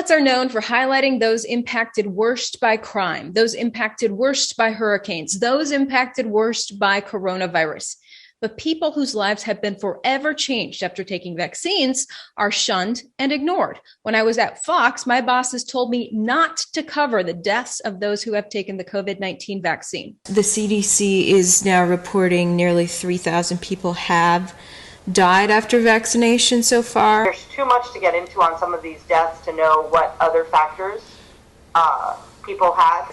outlets are known for highlighting those impacted worst by crime, those impacted worst by hurricanes, those impacted worst by coronavirus. But people whose lives have been forever changed after taking vaccines are shunned and ignored. When I was at Fox, my bosses told me not to cover the deaths of those who have taken the COVID-19 vaccine. The CDC is now reporting nearly 3,000 people have died after vaccination so far. There's too much to get into on some of these deaths to know what other factors people had.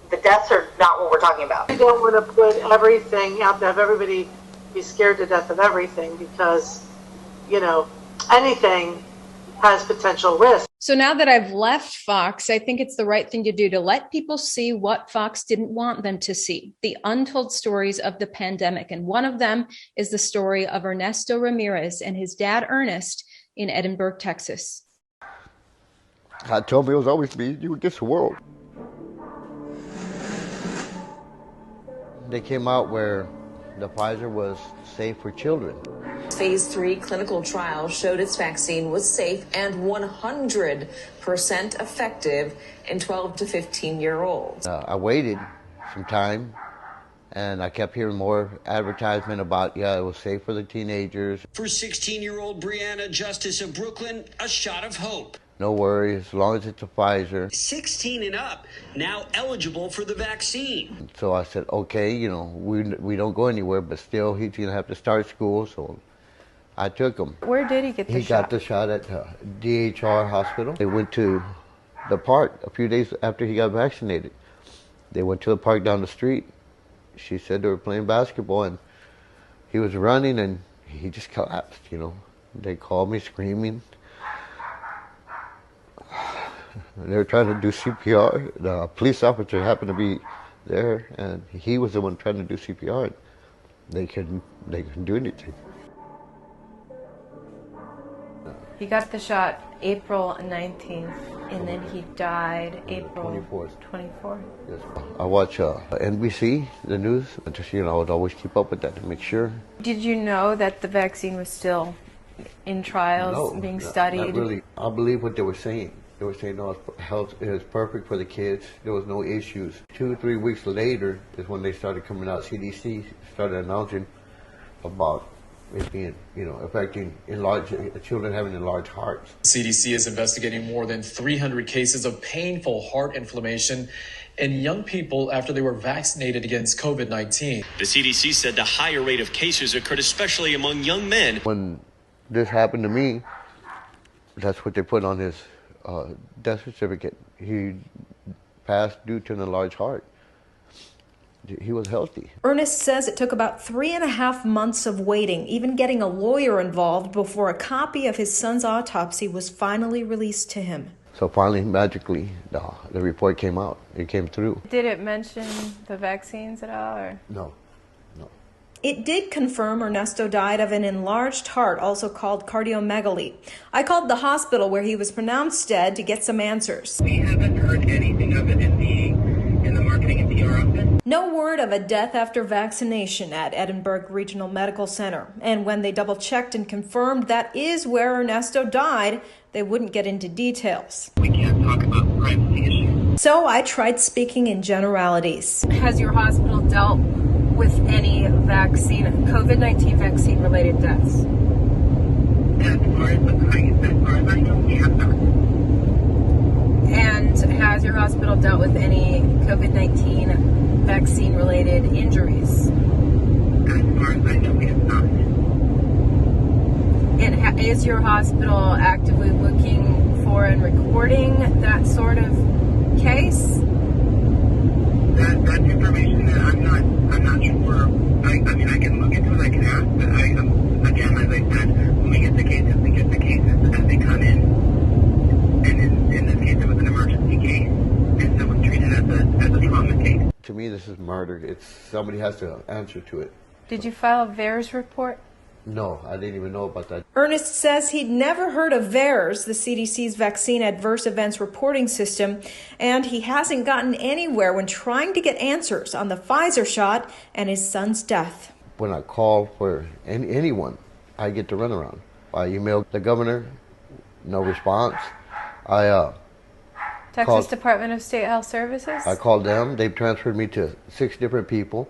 The deaths are not what we're talking about. We don't want to put everything out there, have everybody be scared to death of everything because, anything has potential risk. So now that I've left Fox, I think it's the right thing to do to let people see what Fox didn't want them to see, the untold stories of the pandemic. And one of them is the story of Ernesto Ramirez and his dad, Ernest, in Edinburgh, Texas. God told me it was always me, you against the world. They came out where the Pfizer was safe for children. Phase 3 clinical trial showed its vaccine was safe and 100% effective in 12 to 15-year-olds. I waited some time, and I kept hearing more advertisement about, it was safe for the teenagers. For 16-year-old Brianna Justice of Brooklyn, a shot of hope. No worries, as long as it's a Pfizer. 16 and up, now eligible for the vaccine. So I said, okay, we don't go anywhere, but still he's going to have to start school, so I took him. Where did he get the shot? He got the shot at DHR hospital. They went to the park a few days after he got vaccinated. They went to the park down the street. She said they were playing basketball, and he was running, and he just collapsed, They called me screaming. They were trying to do CPR. The police officer happened to be there, and he was the one trying to do CPR. They couldn't do anything. He got the shot April 19th, and then he died April 24th. Yes. I watch NBC, the news. I would always keep up with that to make sure. Did you know that the vaccine was still in trials, being studied? Not really. I believe what they were saying. They were saying, no, it was perfect for the kids. There was no issues. 2 or 3 weeks later is when they started coming out. CDC started announcing about it being, affecting children having enlarged hearts. CDC is investigating more than 300 cases of painful heart inflammation in young people after they were vaccinated against COVID-19. The CDC said the higher rate of cases occurred especially among young men. When this happened to me, that's what they put on his death certificate. He passed due to an enlarged heart. He was healthy. Ernest says it took about 3.5 months of waiting, even getting a lawyer involved, before a copy of his son's autopsy was finally released to him. So finally, magically, the report came out. It came through. Did it mention the vaccines at all? Or? No. It did confirm Ernesto died of an enlarged heart, also called cardiomegaly. I called the hospital where he was pronounced dead to get some answers. We haven't heard anything of it in the marketing and PR office. No word of a death after vaccination at Edinburgh Regional Medical Center. And when they double-checked and confirmed that is where Ernesto died, they wouldn't get into details. We can't talk about privacy issues. So I tried speaking in generalities. Has your hospital dealt with any COVID-19 vaccine-related deaths? As far as I know, we have not. And has your hospital dealt with any COVID-19 vaccine-related injuries? As far as I know, we have not. And is your hospital actively looking for and recording that sort of case? That's information that I'm not sure. I can look into it, I can ask, but again, as I said, when we get the cases as they come in. And in this case, it was an emergency case, and so it was treated as a trauma case. To me, this is murder. Somebody has to answer to it. Did you file a VAERS report? No, I didn't even know about that. Ernest says he'd never heard of VAERS, the CDC's Vaccine Adverse Events Reporting System, and he hasn't gotten anywhere when trying to get answers on the Pfizer shot and his son's death. When I call for anyone, I get to run around. I emailed the governor no response. I Texas called- Department of State Health Services? I called them. They transferred me to 6 different people,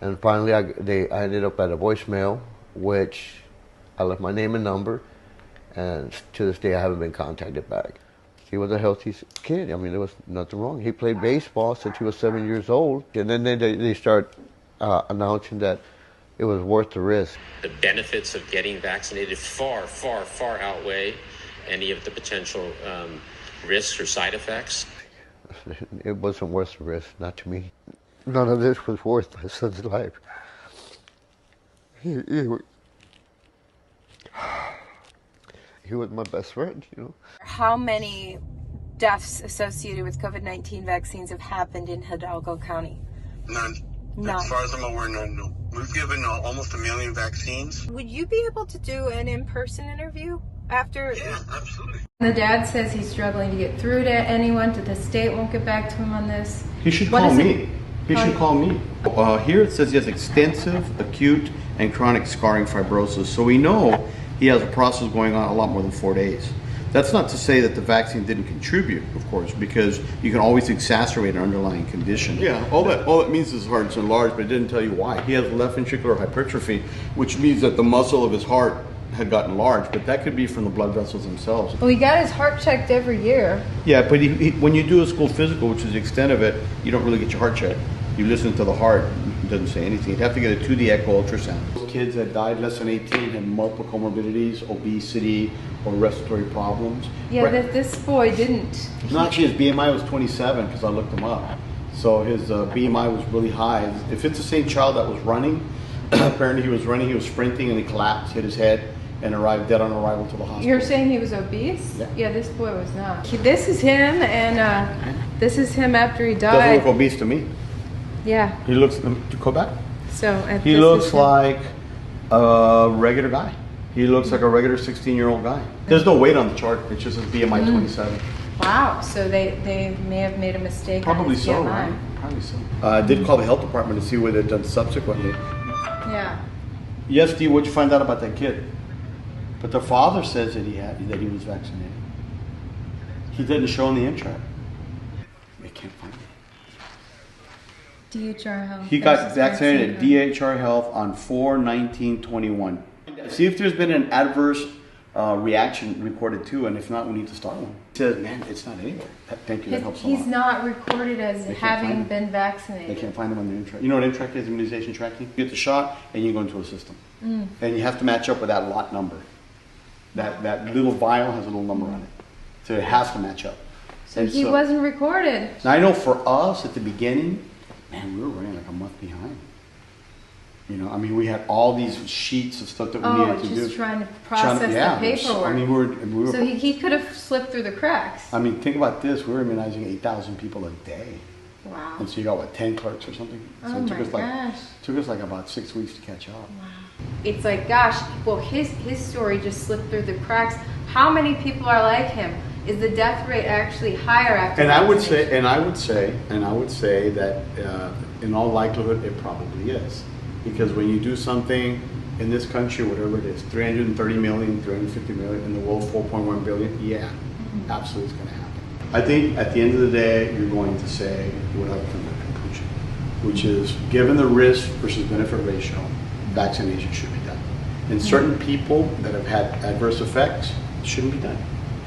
and finally I ended up at a voicemail, which I left my name and number, and to this day I haven't been contacted back. He was a healthy kid. I mean, there was nothing wrong. He played baseball since he was 7 years old, and then they start announcing that it was worth the risk. The benefits of getting vaccinated far, far, far outweigh any of the potential risks or side effects. It wasn't worth the risk, not to me. None of this was worth my son's life. He was my best friend, you know. How many deaths associated with COVID-19 vaccines have happened in Hidalgo County? None. None. As far as I'm aware, none. No. We've given almost 1 million vaccines. Would you be able to do an in-person interview after? Yeah, absolutely. The dad says he's struggling to get through to anyone, that the state won't get back to him on this. He should call me. He should call me. Here it says he has extensive, acute, and chronic scarring fibrosis. So we know he has a process going on a lot more than 4 days. That's not to say that the vaccine didn't contribute, of course, because you can always exacerbate an underlying condition. Yeah, all that means is his heart's enlarged, but it didn't tell you why. He has left ventricular hypertrophy, which means that the muscle of his heart had gotten large, but that could be from the blood vessels themselves. Well, he got his heart checked every year. Yeah, but when you do a school physical, which is the extent of it, you don't really get your heart checked. You listen to the heart, it doesn't say anything. You'd have to get a 2D echo ultrasound. Kids that died less than 18 had multiple comorbidities, obesity, or respiratory problems. Yeah, this boy didn't. No, actually his BMI was 27 because I looked him up. So his BMI was really high. If it's the same child that was running, apparently he was sprinting and he collapsed, hit his head, and arrived dead on arrival to the hospital. You're saying he was obese? Yeah. This boy was not. This is him, and this is him after he died. Doesn't look obese to me. Yeah. He looks, to go back. So he looks like a regular guy. He looks like a regular 16-year-old guy. There's no weight on the chart. It's just his BMI 27. Wow. So they may have made a mistake. Probably on his so, BMI. right? Probably so. I did call the health department to see what they've done subsequently. Yeah. Yes, Dee, what'd you find out about that kid? But the father says that he was vaccinated. He didn't show in the M-track. They can't find him. DHR Health. He got vaccinated at DHR Health on 4/19/21. See if there's been an adverse reaction reported too, and if not, we need to start one. He says, man, it's not anywhere. Thank you, that helps a lot. He's not recorded as having been vaccinated. They can't find him on the M-track. You know what M-track is, immunization tracking? You get the shot and you go into a system. And you have to match up with that lot number. That little vial has a little number on it. So it has to match up. So he wasn't recorded. Now I know for us at the beginning, man, we were running like a month behind. You know, I mean, we had all these sheets of stuff that we needed to do. Just trying to process the paperwork. I mean, we were. So he could have slipped through the cracks. I mean, think about this. We were immunizing 8,000 people a day. Wow. And so you got, what, 10 clerks or something? So Oh it took my us gosh. took us like about 6 weeks to catch up. Wow. It's like, gosh, well, his story just slipped through the cracks. How many people are like him? Is the death rate actually higher after? And I would say that in all likelihood it probably is, because when you do something in this country, whatever it is, 330 million, 350 million, in the world 4.1 billion, yeah, absolutely it's going to happen. I think at the end of the day, you're going to say what I've come to the conclusion, which is given the risk versus benefit ratio, vaccination should be done. And certain people that have had adverse effects, it shouldn't be done.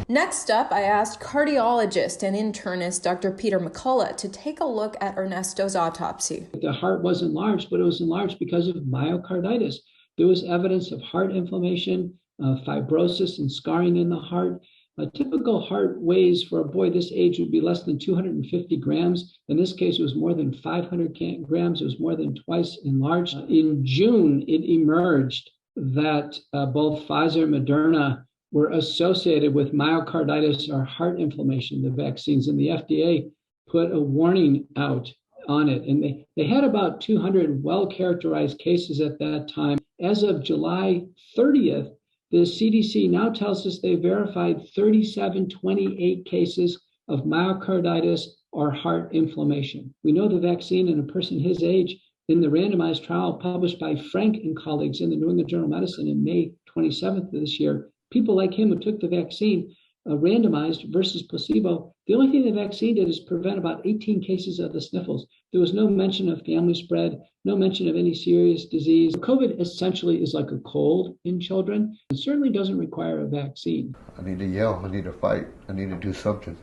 Next up, I asked cardiologist and internist Dr. Peter McCullough to take a look at Ernesto's autopsy. The heart was enlarged, but it was enlarged because of myocarditis. There was evidence of heart inflammation, fibrosis, and scarring in the heart. A typical heart weighs for a boy this age would be less than 250 grams. In this case, it was more than 500 grams. It was more than twice enlarged. In June, it emerged that both Pfizer and Moderna were associated with myocarditis or heart inflammation, the vaccines, and the FDA put a warning out on it. And they had about 200 well-characterized cases at that time. As of July 30th, the CDC now tells us they verified 3728 cases of myocarditis or heart inflammation. We know the vaccine in a person his age, in the randomized trial published by Frank and colleagues in the New England Journal of Medicine in May 27th of this year, people like him who took the vaccine, randomized versus placebo, the only thing the vaccine did is prevent about 18 cases of the sniffles. There was no mention of family spread, no mention of any serious disease. COVID essentially is like a cold in children. It certainly doesn't require a vaccine. I need to yell. I need to fight. I need to do something.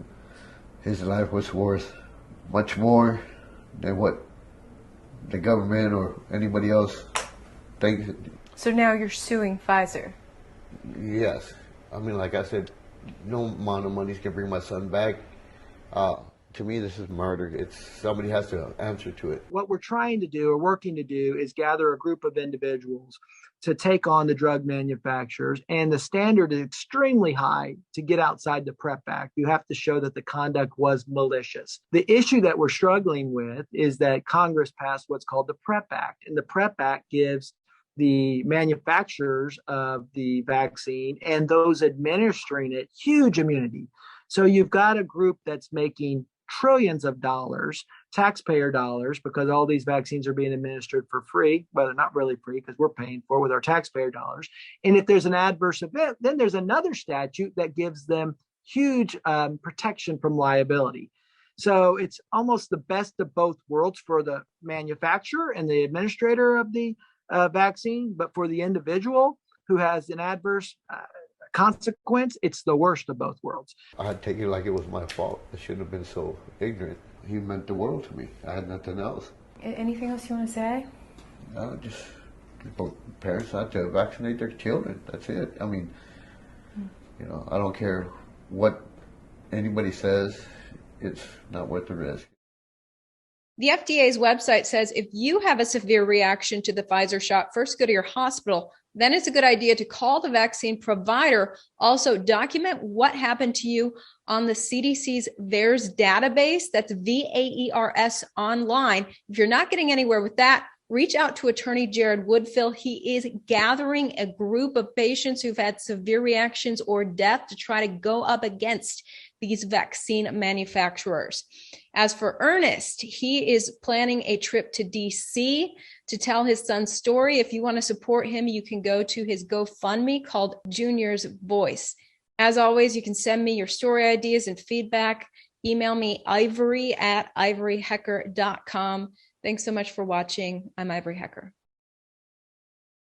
His life was worth much more than what the government or anybody else thinks. So now you're suing Pfizer? Yes. I mean, like I said, no amount of money can bring my son back. To me, this is murder. Somebody has to answer to it. What we're trying to do or working to do is gather a group of individuals to take on the drug manufacturers. And the standard is extremely high to get outside the PrEP Act. You have to show that the conduct was malicious. The issue that we're struggling with is that Congress passed what's called the PrEP Act. And the PrEP Act gives the manufacturers of the vaccine and those administering it huge immunity. So you've got a group that's making trillions of dollars, taxpayer dollars, because all these vaccines are being administered for free. Well, they're not really free because we're paying for it with our taxpayer dollars. And if there's an adverse event, then there's another statute that gives them huge protection from liability. So it's almost the best of both worlds for the manufacturer and the administrator of the vaccine, but for the individual who has an adverse consequence, it's the worst of both worlds. I take it like it was my fault. I shouldn't have been so ignorant. He meant the world to me. I had nothing else. Anything else you want to say? No, just parents have to vaccinate their children. That's it. I mean, I don't care what anybody says. It's not worth the risk. The FDA's website says if you have a severe reaction to the Pfizer shot, first go to your hospital. Then it's a good idea to call the vaccine provider. Also, document what happened to you on the CDC's VAERS database. That's VAERS online. If you're not getting anywhere with that, reach out to attorney Jared Woodfill. He is gathering a group of patients who've had severe reactions or death to try to go up against these vaccine manufacturers. As for Ernest, he is planning a trip to DC to tell his son's story. If you want to support him, you can go to his GoFundMe called Junior's Voice. As always, you can send me your story ideas and feedback. Email me ivory@ivoryhecker.com. Thanks so much for watching. I'm Ivory Hecker.